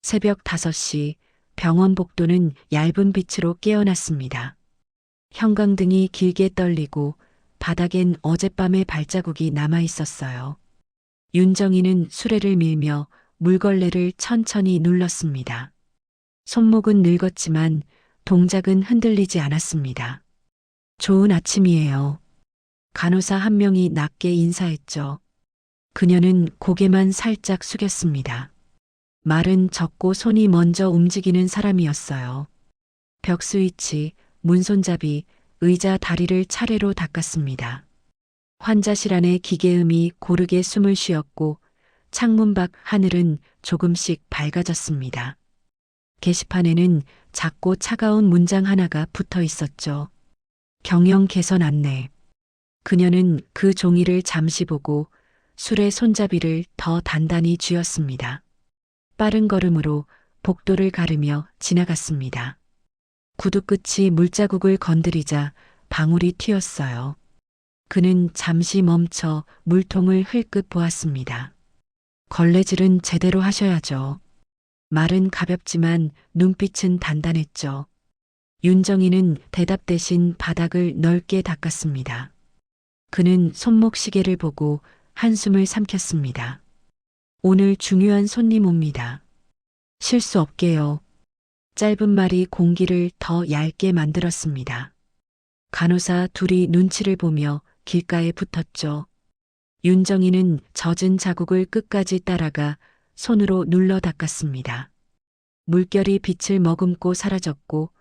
새벽 5시 병원 복도는 얇은 빛으로 깨어났습니다. 형광등이 길게 떨리고 바닥엔 어젯밤의 발자국이 남아 있었어요. 윤정이는 수레를 밀며 물걸레를 천천히 눌렀습니다. 손목은 늙었지만 동작은 흔들리지 않았습니다. 좋은 아침이에요. 간호사 한 명이 낮게 인사했죠. 그녀는 고개만 살짝 숙였습니다. 말은 적고 손이 먼저 움직이는 사람이었어요. 벽 스위치, 문손잡이, 의자 다리를 차례로 닦았습니다. 환자실 안의 기계음이 고르게 숨을 쉬었고 창문 밖 하늘은 조금씩 밝아졌습니다. 게시판에는 작고 차가운 문장 하나가 붙어 있었죠. 경영 개선 안내. 그녀는 그 종이를 잠시 보고 술의 손잡이를 더 단단히 쥐었습니다. 빠른 걸음으로 복도를 가르며 지나갔습니다. 구두 끝이 물자국을 건드리자 방울이 튀었어요. 그는 잠시 멈춰 물통을 흘끗 보았습니다. 걸레질은 제대로 하셔야죠. 말은 가볍지만 눈빛은 단단했죠. 윤정이는 대답 대신 바닥을 넓게 닦았습니다. 그는 손목 시계를 보고 한숨을 삼켰습니다. 오늘 중요한 손님 옵니다. 실수 없게요. 짧은 말이 공기를 더 얇게 만들었습니다. 간호사 둘이 눈치를 보며 길가에 붙었죠. 윤정이는 젖은 자국을 끝까지 따라가 손으로 눌러 닦았습니다. 물결이 빛을 머금고 사라졌고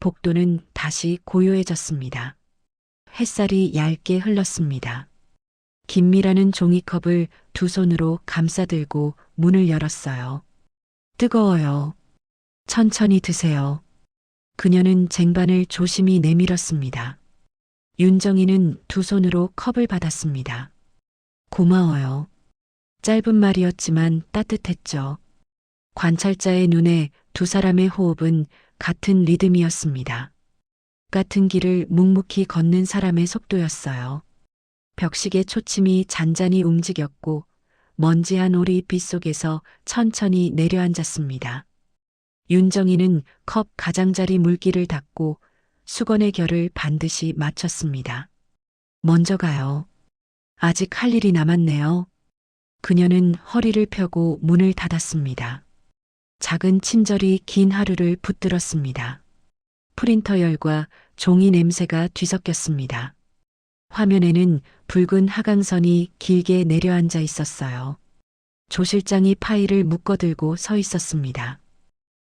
복도는 다시 고요해졌습니다. 햇살이 얇게 흘렀습니다. 김미라는 종이컵을 두 손으로 감싸들고 문을 열었어요. 뜨거워요. 천천히 드세요. 그녀는 쟁반을 조심히 내밀었습니다. 윤정이는 두 손으로 컵을 받았습니다. 고마워요. 짧은 말이었지만 따뜻했죠. 관찰자의 눈에 두 사람의 호흡은 같은 리듬이었습니다. 같은 길을 묵묵히 걷는 사람의 속도였어요. 벽식의 초침이 잔잔히 움직였고 먼지한 오리 빛 속에서 천천히 내려앉았습니다. 윤정이는 컵 가장자리 물기를 닦고 수건의 결을 반드시 맞췄습니다. 먼저 가요. 아직 할 일이 남았네요. 그녀는 허리를 펴고 문을 닫았습니다. 작은 친절이 긴 하루를 붙들었습니다. 프린터 열과 종이 냄새가 뒤섞였습니다. 화면에는 붉은 하강선이 길게 내려앉아 있었어요. 조 실장이 파일을 묶어들고 서 있었습니다.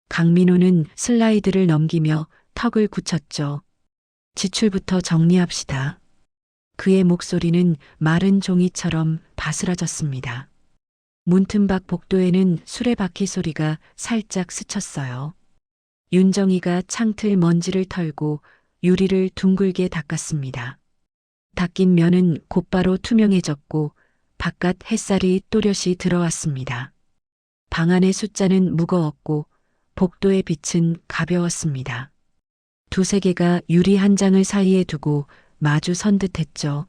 강민호는 슬라이드를 넘기며 턱을 굳혔죠. 지출부터 정리합시다. 그의 목소리는 마른 종이처럼 바스라졌습니다. 문틈박 복도에는 수레바퀴 소리가 살짝 스쳤어요. 윤정이가 창틀 먼지를 털고 유리를 둥글게 닦았습니다. 닦인 면은 곧바로 투명해졌고 바깥 햇살이 또렷이 들어왔습니다. 방 안의 숫자는 무거웠고 복도의 빛은 가벼웠습니다. 두세 개가 유리 한 장을 사이에 두고 마주 선 듯했죠.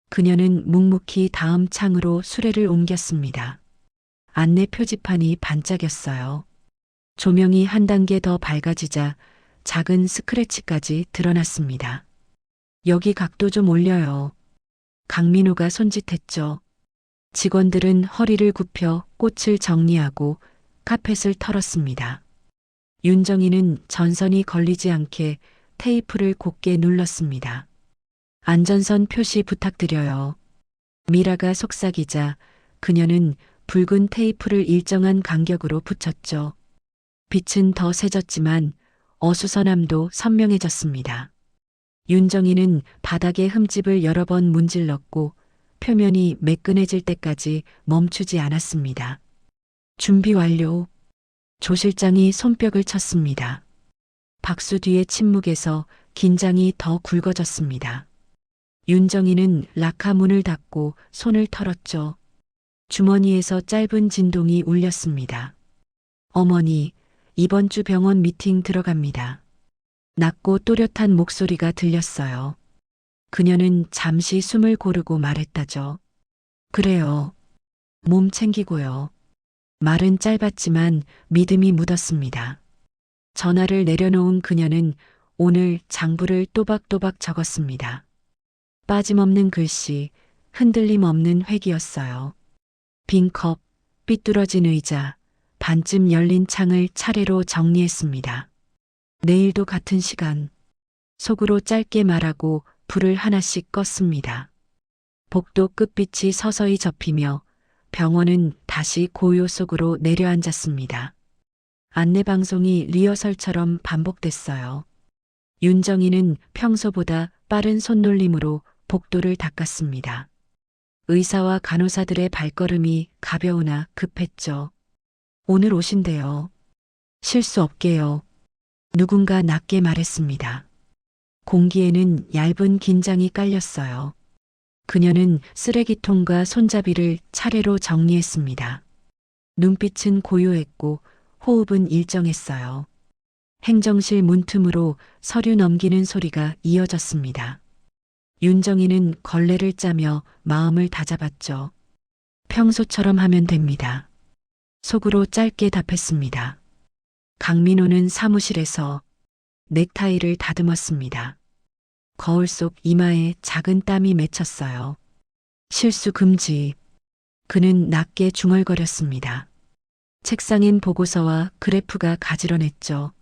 그녀는 묵묵히 다음 창으로 수레를 옮겼습니다. 안내 표지판이 반짝였어요. 조명이 한 단계 더 밝아지자 작은 스크래치까지 드러났습니다. 여기 각도 좀 올려요. 강민호가 손짓했죠. 직원들은 허리를 굽혀 꽃을 정리하고 카펫을 털었습니다. 윤정이는 전선이 걸리지 않게 테이프를 곧게 눌렀습니다. 안전선 표시 부탁드려요. 미라가 속삭이자 그녀는 붉은 테이프를 일정한 간격으로 붙였죠. 빛은 더 세졌지만 어수선함도 선명해졌습니다. 윤정이는 바닥에 흠집을 여러 번 문질렀고 표면이 매끈해질 때까지 멈추지 않았습니다. 준비 완료. 조 실장이 손뼉을 쳤습니다. 박수 뒤의 침묵에서 긴장이 더 굵어졌습니다. 윤정이는 락카 문을 닫고 손을 털었죠. 주머니에서 짧은 진동이 울렸습니다. 어머니, 이번 주 병원 미팅 들어갑니다. 낮고 또렷한 목소리가 들렸어요. 그녀는 잠시 숨을 고르고 말했다죠. 그래요. 몸 챙기고요. 말은 짧았지만 믿음이 묻었습니다. 전화를 내려놓은 그녀는 오늘 장부를 또박또박 적었습니다. 빠짐없는 글씨, 흔들림 없는 회기였어요. 빈 컵, 삐뚤어진 의자, 반쯤 열린 창을 차례로 정리했습니다. 내일도 같은 시간. 속으로 짧게 말하고 불을 하나씩 껐습니다. 복도 끝빛이 서서히 접히며 병원은 다시 고요 속으로 내려앉았습니다. 안내방송이 리허설처럼 반복됐어요. 윤정이는 평소보다 빠른 손놀림으로 복도를 닦았습니다. 의사와 간호사들의 발걸음이 가벼우나 급했죠. 오늘 오신대요. 실수 없게요. 누군가 낮게 말했습니다. 공기에는 얇은 긴장이 깔렸어요. 그녀는 쓰레기통과 손잡이를 차례로 정리했습니다. 눈빛은 고요했고 호흡은 일정했어요. 행정실 문틈으로 서류 넘기는 소리가 이어졌습니다. 윤정이는 걸레를 짜며 마음을 다잡았죠. 평소처럼 하면 됩니다. 속으로 짧게 답했습니다. 강민호는 사무실에서 넥타이를 다듬었습니다. 거울 속 이마에 작은 땀이 맺혔어요. 실수 금지. 그는 낮게 중얼거렸습니다. 책상엔 보고서와 그래프가 가지런했죠.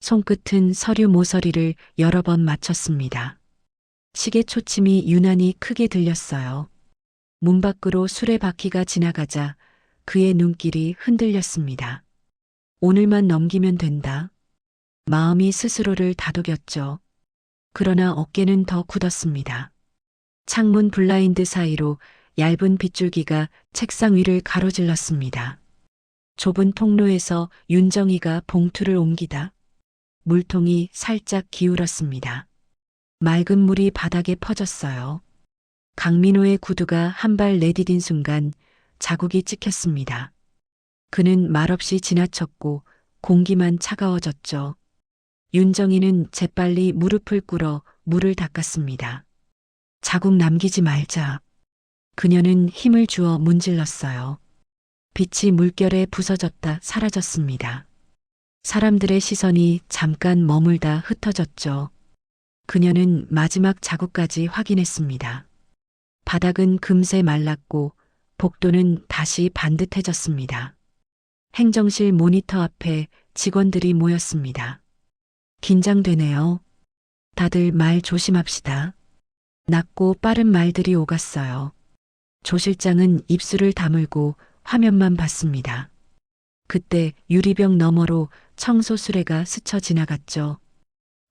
손끝은 서류 모서리를 여러 번 맞췄습니다. 시계 초침이 유난히 크게 들렸어요. 문 밖으로 수레바퀴가 지나가자 그의 눈길이 흔들렸습니다. 오늘만 넘기면 된다. 마음이 스스로를 다독였죠. 그러나 어깨는 더 굳었습니다. 창문 블라인드 사이로 얇은 빗줄기가 책상 위를 가로질렀습니다. 좁은 통로에서 윤정이가 봉투를 옮기다 물통이 살짝 기울었습니다. 맑은 물이 바닥에 퍼졌어요. 강민호의 구두가 한 발 내디딘 순간 자국이 찍혔습니다. 그는 말없이 지나쳤고 공기만 차가워졌죠. 윤정이는 재빨리 무릎을 꿇어 물을 닦았습니다. 자국 남기지 말자. 그녀는 힘을 주어 문질렀어요. 빛이 물결에 부서졌다 사라졌습니다. 사람들의 시선이 잠깐 머물다 흩어졌죠. 그녀는 마지막 자국까지 확인했습니다. 바닥은 금세 말랐고 복도는 다시 반듯해졌습니다. 행정실 모니터 앞에 직원들이 모였습니다. 긴장되네요. 다들 말 조심합시다. 낮고 빠른 말들이 오갔어요. 조 실장은 입술을 다물고 화면만 봤습니다. 그때 유리병 너머로 청소 수레가 스쳐 지나갔죠.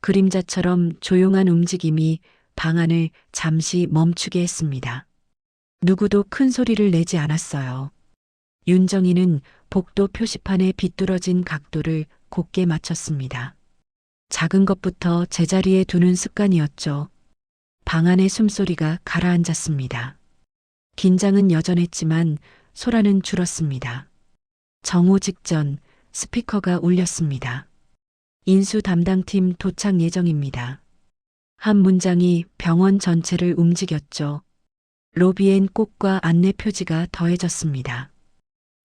그림자처럼 조용한 움직임이 방안을 잠시 멈추게 했습니다. 누구도 큰 소리를 내지 않았어요. 윤정이는 복도 표시판에 비뚤어진 각도를 곧게 맞췄습니다. 작은 것부터 제자리에 두는 습관이었죠. 방 안의 숨소리가 가라앉았습니다. 긴장은 여전했지만 소란은 줄었습니다. 정오 직전 스피커가 울렸습니다. 인수 담당팀 도착 예정입니다. 한 문장이 병원 전체를 움직였죠. 로비엔 꽃과 안내 표지가 더해졌습니다.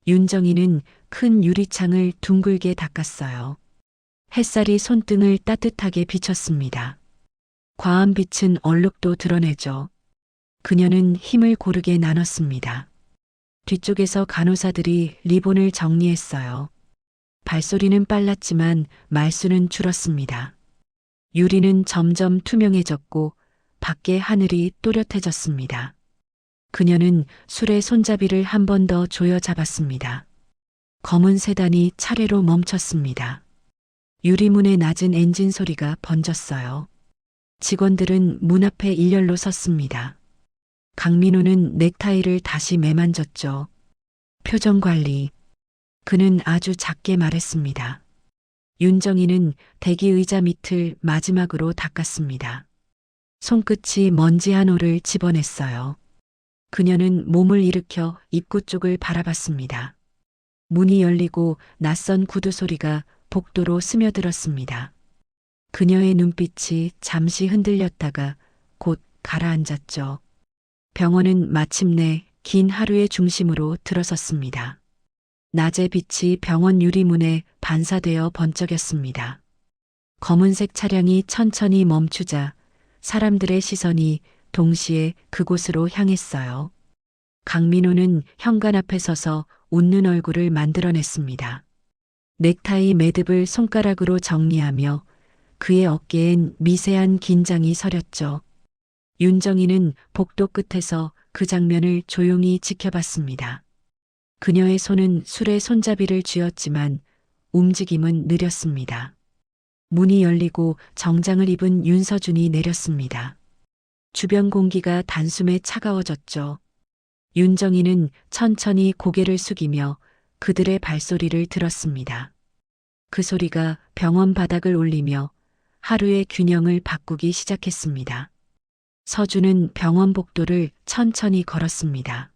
윤정이는 큰 유리창을 둥글게 닦았어요. 햇살이 손등을 따뜻하게 비쳤습니다. 과한 빛은 얼룩도 드러내죠. 그녀는 힘을 고르게 나눴습니다. 뒤쪽에서 간호사들이 리본을 정리했어요. 발소리는 빨랐지만 말수는 줄었습니다. 유리는 점점 투명해졌고 밖의 하늘이 또렷해졌습니다. 그녀는 술의 손잡이를 한 번 더 조여 잡았습니다. 검은 세단이 차례로 멈췄습니다. 유리문의 낮은 엔진 소리가 번졌어요. 직원들은 문 앞에 일렬로 섰습니다. 강민호는 넥타이를 다시 매만졌죠. 표정 관리. 그는 아주 작게 말했습니다. 윤정이는 대기 의자 밑을 마지막으로 닦았습니다. 손끝이 먼지 한 올을 집어냈어요. 그녀는 몸을 일으켜 입구 쪽을 바라봤습니다. 문이 열리고 낯선 구두 소리가 복도로 스며들었습니다. 그녀의 눈빛이 잠시 흔들렸다가 곧 가라앉았죠. 병원은 마침내 긴 하루의 중심으로 들어섰습니다. 낮의 빛이 병원 유리문에 반사되어 번쩍였습니다. 검은색 차량이 천천히 멈추자 사람들의 시선이 동시에 그곳으로 향했어요. 강민호는 현관 앞에 서서 웃는 얼굴을 만들어냈습니다. 넥타이 매듭을 손가락으로 정리하며 그의 어깨엔 미세한 긴장이 서렸죠. 윤정이는 복도 끝에서 그 장면을 조용히 지켜봤습니다. 그녀의 손은 술에 손잡이를 쥐었지만 움직임은 느렸습니다. 문이 열리고 정장을 입은 윤서준이 내렸습니다. 주변 공기가 단숨에 차가워졌죠. 윤정이는 천천히 고개를 숙이며 그들의 발소리를 들었습니다. 그 소리가 병원 바닥을 울리며 하루의 균형을 바꾸기 시작했습니다. 서준은 병원 복도를 천천히 걸었습니다.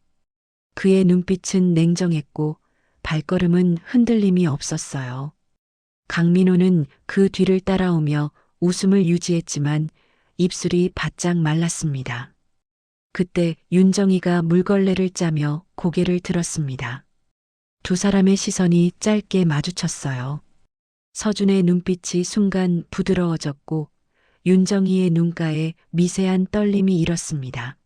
그의 눈빛은 냉정했고 발걸음은 흔들림이 없었어요. 강민호는 그 뒤를 따라오며 웃음을 유지했지만 입술이 바짝 말랐습니다. 그때 윤정이가 물걸레를 짜며 고개를 들었습니다. 두 사람의 시선이 짧게 마주쳤어요. 서준의 눈빛이 순간 부드러워졌고 윤정이의 눈가에 미세한 떨림이 일었습니다.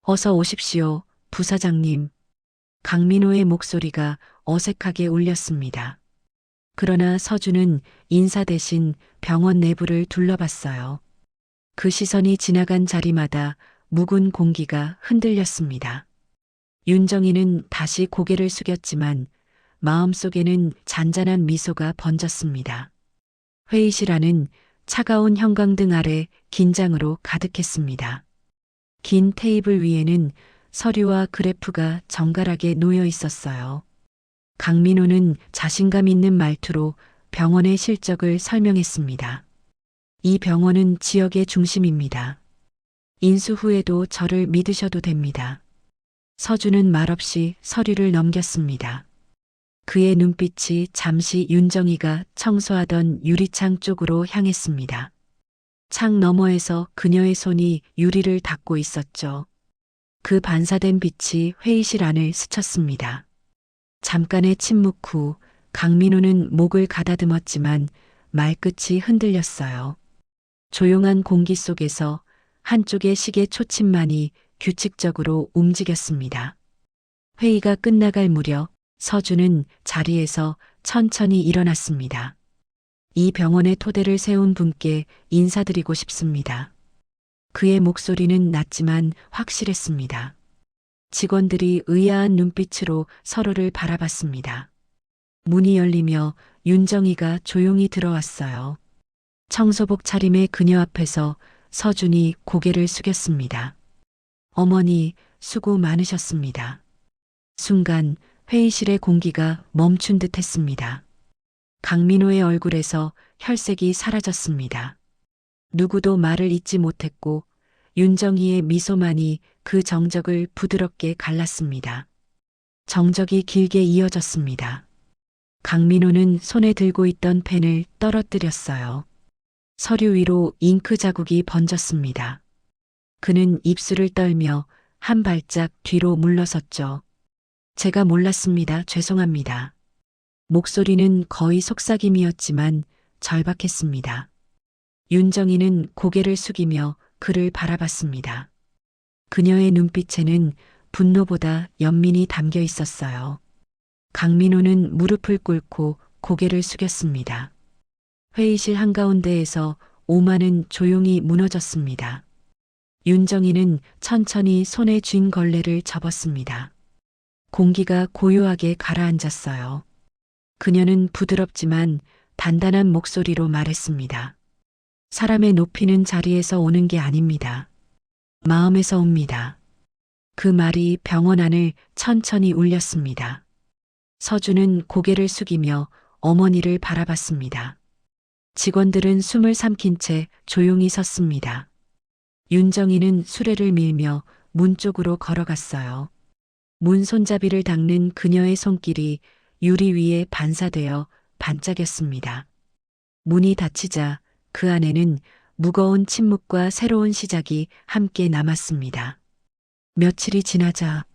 어서 오십시오, 부사장님. 강민호의 목소리가 어색하게 울렸습니다. 그러나 서준은 인사 대신 병원 내부를 둘러봤어요. 그 시선이 지나간 자리마다 묵은 공기가 흔들렸습니다. 윤정이는 다시 고개를 숙였지만 마음속에는 잔잔한 미소가 번졌습니다. 회의실 안은 차가운 형광등 아래 긴장으로 가득했습니다. 긴 테이블 위에는 서류와 그래프가 정갈하게 놓여 있었어요. 강민호는 자신감 있는 말투로 병원의 실적을 설명했습니다. 이 병원은 지역의 중심입니다. 인수 후에도 저를 믿으셔도 됩니다. 서준은 말없이 서류를 넘겼습니다. 그의 눈빛이 잠시 윤정이가 청소하던 유리창 쪽으로 향했습니다. 창 너머에서 그녀의 손이 유리를 닦고 있었죠. 그 반사된 빛이 회의실 안을 스쳤습니다. 잠깐의 침묵 후 강민호는 목을 가다듬었지만 말끝이 흔들렸어요. 조용한 공기 속에서 한쪽의 시계 초침만이 규칙적으로 움직였습니다. 회의가 끝나갈 무렵 서준은 자리에서 천천히 일어났습니다. 이 병원의 토대를 세운 분께 인사드리고 싶습니다. 그의 목소리는 낮지만 확실했습니다. 직원들이 의아한 눈빛으로 서로를 바라봤습니다. 문이 열리며 윤정이가 조용히 들어왔어요. 청소복 차림의 그녀 앞에서 서준이 고개를 숙였습니다. 어머니, 수고 많으셨습니다. 순간 회의실의 공기가 멈춘 듯 했습니다. 강민호의 얼굴에서 혈색이 사라졌습니다. 누구도 말을 잇지 못했고 윤정이의 미소만이 그 정적을 부드럽게 갈랐습니다. 정적이 길게 이어졌습니다. 강민호는 손에 들고 있던 펜을 떨어뜨렸어요. 서류 위로 잉크 자국이 번졌습니다. 그는 입술을 떨며 한 발짝 뒤로 물러섰죠. 제가 몰랐습니다. 죄송합니다. 목소리는 거의 속삭임이었지만 절박했습니다. 윤정이는 고개를 숙이며 그를 바라봤습니다. 그녀의 눈빛에는 분노보다 연민이 담겨 있었어요. 강민호는 무릎을 꿇고 고개를 숙였습니다. 회의실 한가운데에서 오만은 조용히 무너졌습니다. 윤정이는 천천히 손에 쥔 걸레를 접었습니다. 공기가 고요하게 가라앉았어요. 그녀는 부드럽지만 단단한 목소리로 말했습니다. 사람의 높이는 자리에서 오는 게 아닙니다. 마음에서 옵니다. 그 말이 병원 안을 천천히 울렸습니다. 서준은 고개를 숙이며 어머니를 바라봤습니다. 직원들은 숨을 삼킨 채 조용히 섰습니다. 윤정이는 수레를 밀며 문 쪽으로 걸어갔어요. 문 손잡이를 닦는 그녀의 손길이 유리 위에 반사되어 반짝였습니다. 문이 닫히자 그 안에는 무거운 침묵과 새로운 시작이 함께 남았습니다. 며칠이 지나자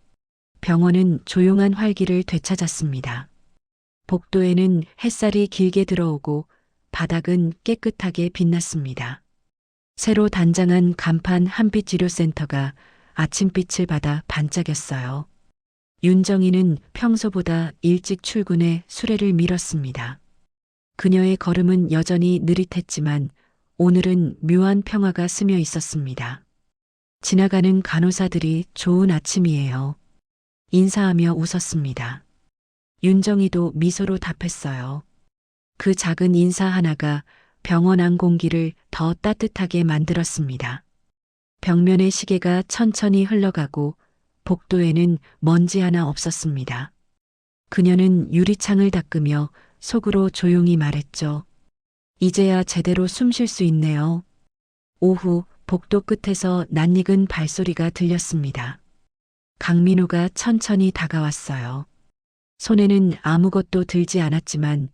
병원은 조용한 활기를 되찾았습니다. 복도에는 햇살이 길게 들어오고 바닥은 깨끗하게 빛났습니다. 새로 단장한 간판 한빛 치료센터가 아침빛을 받아 반짝였어요. 윤정이는 평소보다 일찍 출근해 수레를 밀었습니다. 그녀의 걸음은 여전히 느릿했지만 오늘은 묘한 평화가 스며 있었습니다. 지나가는 간호사들이 좋은 아침이에요. 인사하며 웃었습니다. 윤정이도 미소로 답했어요. 그 작은 인사 하나가 병원 안 공기를 더 따뜻하게 만들었습니다. 벽면의 시계가 천천히 흘러가고 복도에는 먼지 하나 없었습니다. 그녀는 유리창을 닦으며 속으로 조용히 말했죠. 이제야 제대로 숨 쉴 수 있네요. 오후 복도 끝에서 낯익은 발소리가 들렸습니다. 강민호가 천천히 다가왔어요. 손에는 아무것도 들지 않았지만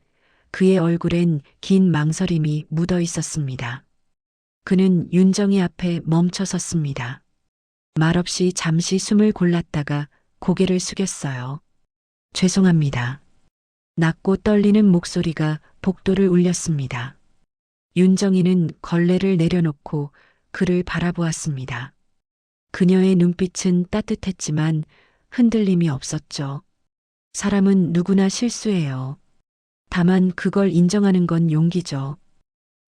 그의 얼굴엔 긴 망설임이 묻어 있었습니다. 그는 윤정이 앞에 멈춰 섰습니다. 말없이 잠시 숨을 골랐다가 고개를 숙였어요. 죄송합니다. 낮고 떨리는 목소리가 복도를 울렸습니다. 윤정이는 걸레를 내려놓고 그를 바라보았습니다. 그녀의 눈빛은 따뜻했지만 흔들림이 없었죠. 사람은 누구나 실수해요. 다만 그걸 인정하는 건 용기죠.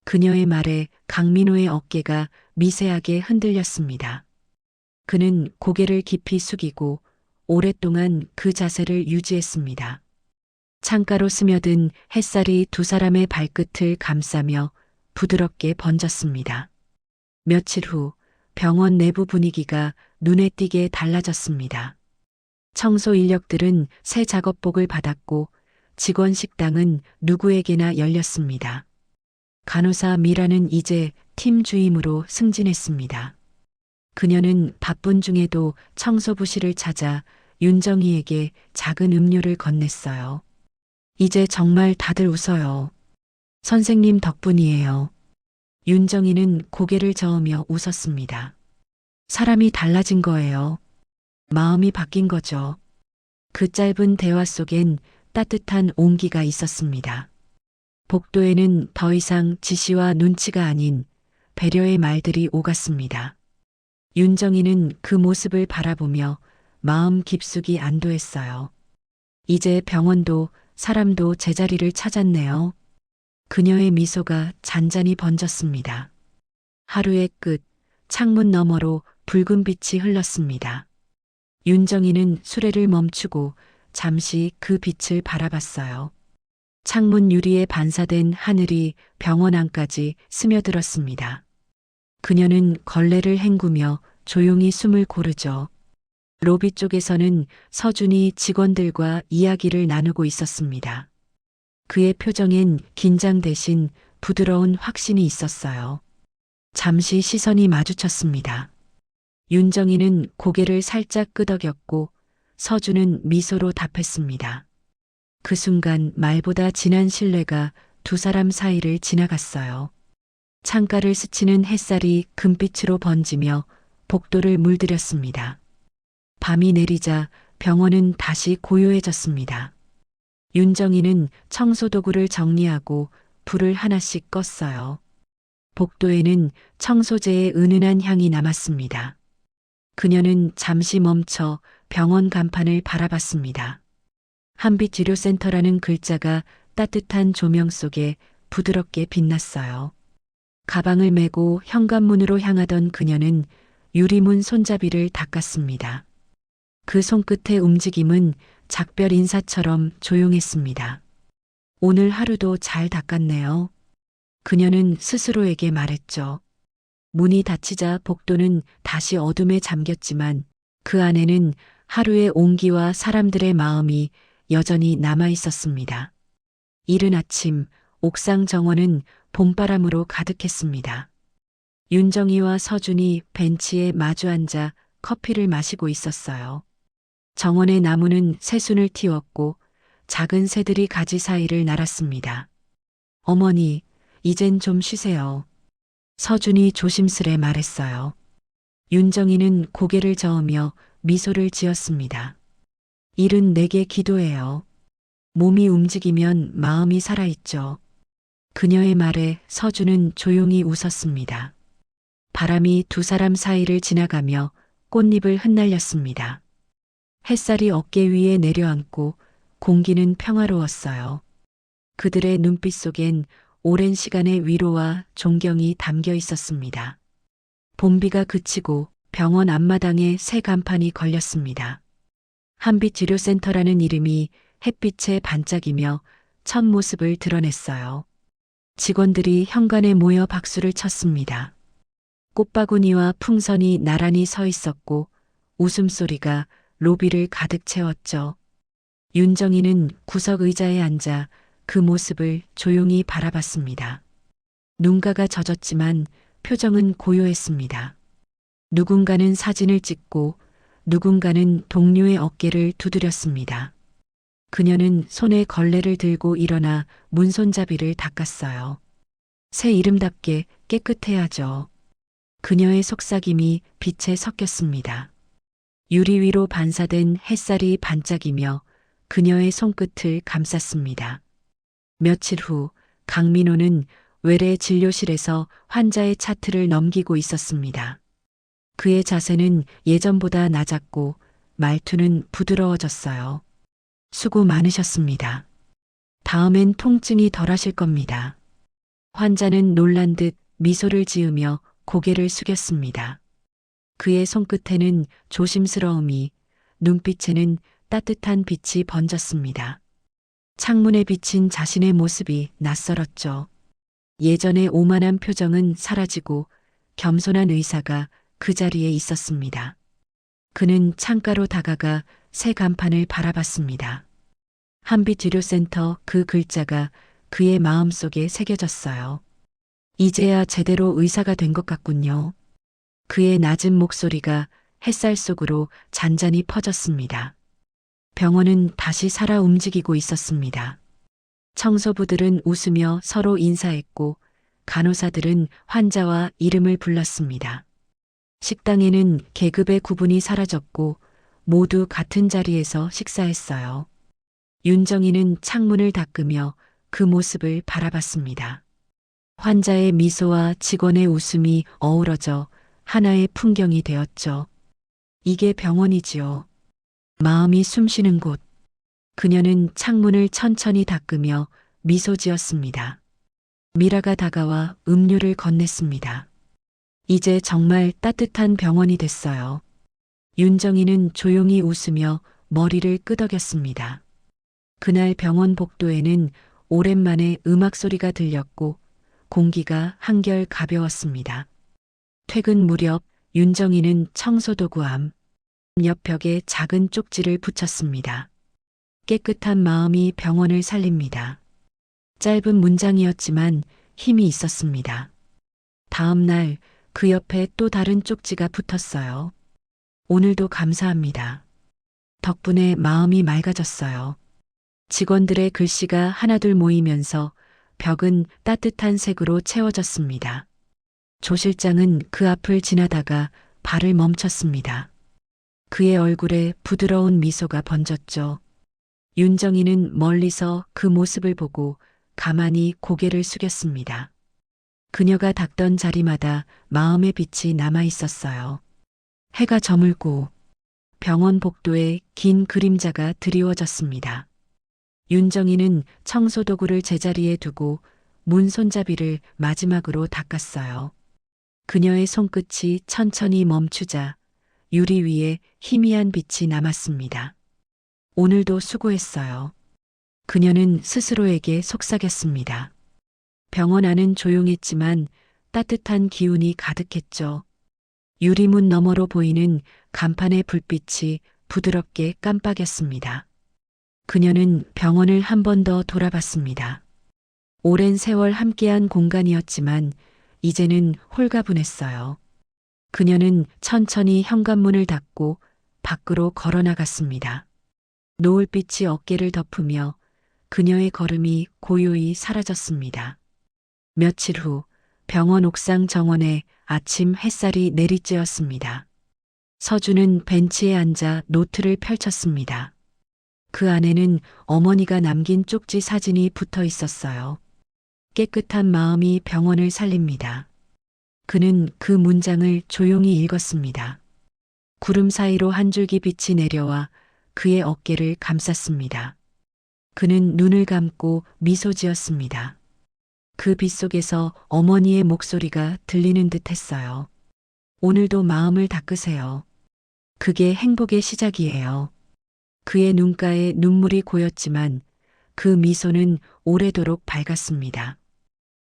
그녀의 말에 강민호의 어깨가 미세하게 흔들렸습니다. 그는 고개를 깊이 숙이고 오랫동안 그 자세를 유지했습니다. 창가로 스며든 햇살이 두 사람의 발끝을 감싸며 부드럽게 번졌습니다. 며칠 후 병원 내부 분위기가 눈에 띄게 달라졌습니다. 청소 인력들은 새 작업복을 받았고 직원 식당은 누구에게나 열렸습니다. 간호사 미라는 이제 팀 주임으로 승진했습니다. 그녀는 바쁜 중에도 청소부실을 찾아 윤정이에게 작은 음료를 건넸어요. 이제 정말 다들 웃어요. 선생님 덕분이에요. 윤정이는 고개를 저으며 웃었습니다. 사람이 달라진 거예요. 마음이 바뀐 거죠. 그 짧은 대화 속엔 따뜻한 온기가 있었습니다. 복도에는 더 이상 지시와 눈치가 아닌 배려의 말들이 오갔습니다. 윤정이는 그 모습을 바라보며 마음 깊숙이 안도했어요. 이제 병원도 사람도 제자리를 찾았네요. 그녀의 미소가 잔잔히 번졌습니다. 하루의 끝, 창문 너머로 붉은 빛이 흘렀습니다. 윤정이는 수레를 멈추고 잠시 그 빛을 바라봤어요. 창문 유리에 반사된 하늘이 병원 안까지 스며들었습니다. 그녀는 걸레를 헹구며 조용히 숨을 고르죠. 로비 쪽에서는 서준이 직원들과 이야기를 나누고 있었습니다. 그의 표정엔 긴장 대신 부드러운 확신이 있었어요. 잠시 시선이 마주쳤습니다. 윤정이는 고개를 살짝 끄덕였고 서준은 미소로 답했습니다. 그 순간 말보다 진한 신뢰가 두 사람 사이를 지나갔어요. 창가를 스치는 햇살이 금빛으로 번지며 복도를 물들였습니다. 밤이 내리자 병원은 다시 고요해졌습니다. 윤정이는 청소도구를 정리하고 불을 하나씩 껐어요. 복도에는 청소제의 은은한 향이 남았습니다. 그녀는 잠시 멈춰 병원 간판을 바라봤습니다. 한빛치료센터라는 글자가 따뜻한 조명 속에 부드럽게 빛났어요. 가방을 메고 현관문으로 향하던 그녀는 유리문 손잡이를 닦았습니다. 그 손끝의 움직임은 작별 인사처럼 조용했습니다. 오늘 하루도 잘 닦았네요. 그녀는 스스로에게 말했죠. 문이 닫히자 복도는 다시 어둠에 잠겼지만 그 안에는 하루의 온기와 사람들의 마음이 여전히 남아 있었습니다. 이른 아침 옥상 정원은 봄바람으로 가득했습니다. 윤정이와 서준이 벤치에 마주 앉아 커피를 마시고 있었어요. 정원의 나무는 새순을 틔웠고 작은 새들이 가지 사이를 날았습니다. 어머니, 이젠 좀 쉬세요. 서준이 조심스레 말했어요. 윤정이는 고개를 저으며 미소를 지었습니다. 일은 내게 기도해요. 몸이 움직이면 마음이 살아있죠. 그녀의 말에 서준은 조용히 웃었습니다. 바람이 두 사람 사이를 지나가며 꽃잎을 흩날렸습니다. 햇살이 어깨 위에 내려앉고 공기는 평화로웠어요. 그들의 눈빛 속엔 오랜 시간의 위로와 존경이 담겨 있었습니다. 봄비가 그치고 병원 앞마당에 새 간판이 걸렸습니다. 한빛치료센터라는 이름이 햇빛에 반짝이며 첫 모습을 드러냈어요. 직원들이 현관에 모여 박수를 쳤습니다. 꽃바구니와 풍선이 나란히 서 있었고 웃음소리가 로비를 가득 채웠죠. 윤정이는 구석 의자에 앉아 그 모습을 조용히 바라봤습니다. 눈가가 젖었지만 표정은 고요했습니다. 누군가는 사진을 찍고 누군가는 동료의 어깨를 두드렸습니다. 그녀는 손에 걸레를 들고 일어나 문손잡이를 닦았어요. 새 이름답게 깨끗해야죠. 그녀의 속삭임이 빛에 섞였습니다. 유리 위로 반사된 햇살이 반짝이며 그녀의 손끝을 감쌌습니다. 며칠 후 강민호는 외래 진료실에서 환자의 차트를 넘기고 있었습니다. 그의 자세는 예전보다 낮았고 말투는 부드러워졌어요. 수고 많으셨습니다. 다음엔 통증이 덜하실 겁니다. 환자는 놀란 듯 미소를 지으며 고개를 숙였습니다. 그의 손끝에는 조심스러움이, 눈빛에는 따뜻한 빛이 번졌습니다. 창문에 비친 자신의 모습이 낯설었죠. 예전의 오만한 표정은 사라지고 겸손한 의사가 그 자리에 있었습니다. 그는 창가로 다가가 새 간판을 바라봤습니다. 한빛의료센터 그 글자가 그의 마음속에 새겨졌어요. 이제야 제대로 의사가 된 것 같군요. 그의 낮은 목소리가 햇살 속으로 잔잔히 퍼졌습니다. 병원은 다시 살아 움직이고 있었습니다. 청소부들은 웃으며 서로 인사했고 간호사들은 환자와 이름을 불렀습니다. 식당에는 계급의 구분이 사라졌고 모두 같은 자리에서 식사했어요. 윤정이는 창문을 닦으며 그 모습을 바라봤습니다. 환자의 미소와 직원의 웃음이 어우러져 하나의 풍경이 되었죠. 이게 병원이지요. 마음이 숨쉬는 곳. 그녀는 창문을 천천히 닦으며 미소 지었습니다. 미라가 다가와 음료를 건넸습니다. 이제 정말 따뜻한 병원이 됐어요. 윤정이는 조용히 웃으며 머리를 끄덕였습니다. 그날 병원 복도에는 오랜만에 음악 소리가 들렸고 공기가 한결 가벼웠습니다. 퇴근 무렵 윤정이는 청소도구 옆 벽에 작은 쪽지를 붙였습니다. 깨끗한 마음이 병원을 살립니다. 짧은 문장이었지만 힘이 있었습니다. 다음 날 그 옆에 또 다른 쪽지가 붙었어요. 오늘도 감사합니다. 덕분에 마음이 맑아졌어요. 직원들의 글씨가 하나둘 모이면서 벽은 따뜻한 색으로 채워졌습니다. 조 실장은 그 앞을 지나다가 발을 멈췄습니다. 그의 얼굴에 부드러운 미소가 번졌죠. 윤정이는 멀리서 그 모습을 보고 가만히 고개를 숙였습니다. 그녀가 닦던 자리마다 마음의 빛이 남아 있었어요. 해가 저물고 병원 복도에 긴 그림자가 드리워졌습니다. 윤정이는 청소도구를 제자리에 두고 문 손잡이를 마지막으로 닦았어요. 그녀의 손끝이 천천히 멈추자 유리 위에 희미한 빛이 남았습니다. 오늘도 수고했어요. 그녀는 스스로에게 속삭였습니다. 병원 안은 조용했지만 따뜻한 기운이 가득했죠. 유리문 너머로 보이는 간판의 불빛이 부드럽게 깜빡였습니다. 그녀는 병원을 한 번 더 돌아봤습니다. 오랜 세월 함께한 공간이었지만 이제는 홀가분했어요. 그녀는 천천히 현관문을 닫고 밖으로 걸어 나갔습니다. 노을빛이 어깨를 덮으며 그녀의 걸음이 고요히 사라졌습니다. 며칠 후 병원 옥상 정원에 아침 햇살이 내리쬐었습니다. 서준은 벤치에 앉아 노트를 펼쳤습니다. 그 안에는 어머니가 남긴 쪽지 사진이 붙어 있었어요. 깨끗한 마음이 병원을 살립니다. 그는 그 문장을 조용히 읽었습니다. 구름 사이로 한 줄기 빛이 내려와 그의 어깨를 감쌌습니다. 그는 눈을 감고 미소 지었습니다. 그 빛 속에서 어머니의 목소리가 들리는 듯 했어요. 오늘도 마음을 닦으세요. 그게 행복의 시작이에요. 그의 눈가에 눈물이 고였지만 그 미소는 오래도록 밝았습니다.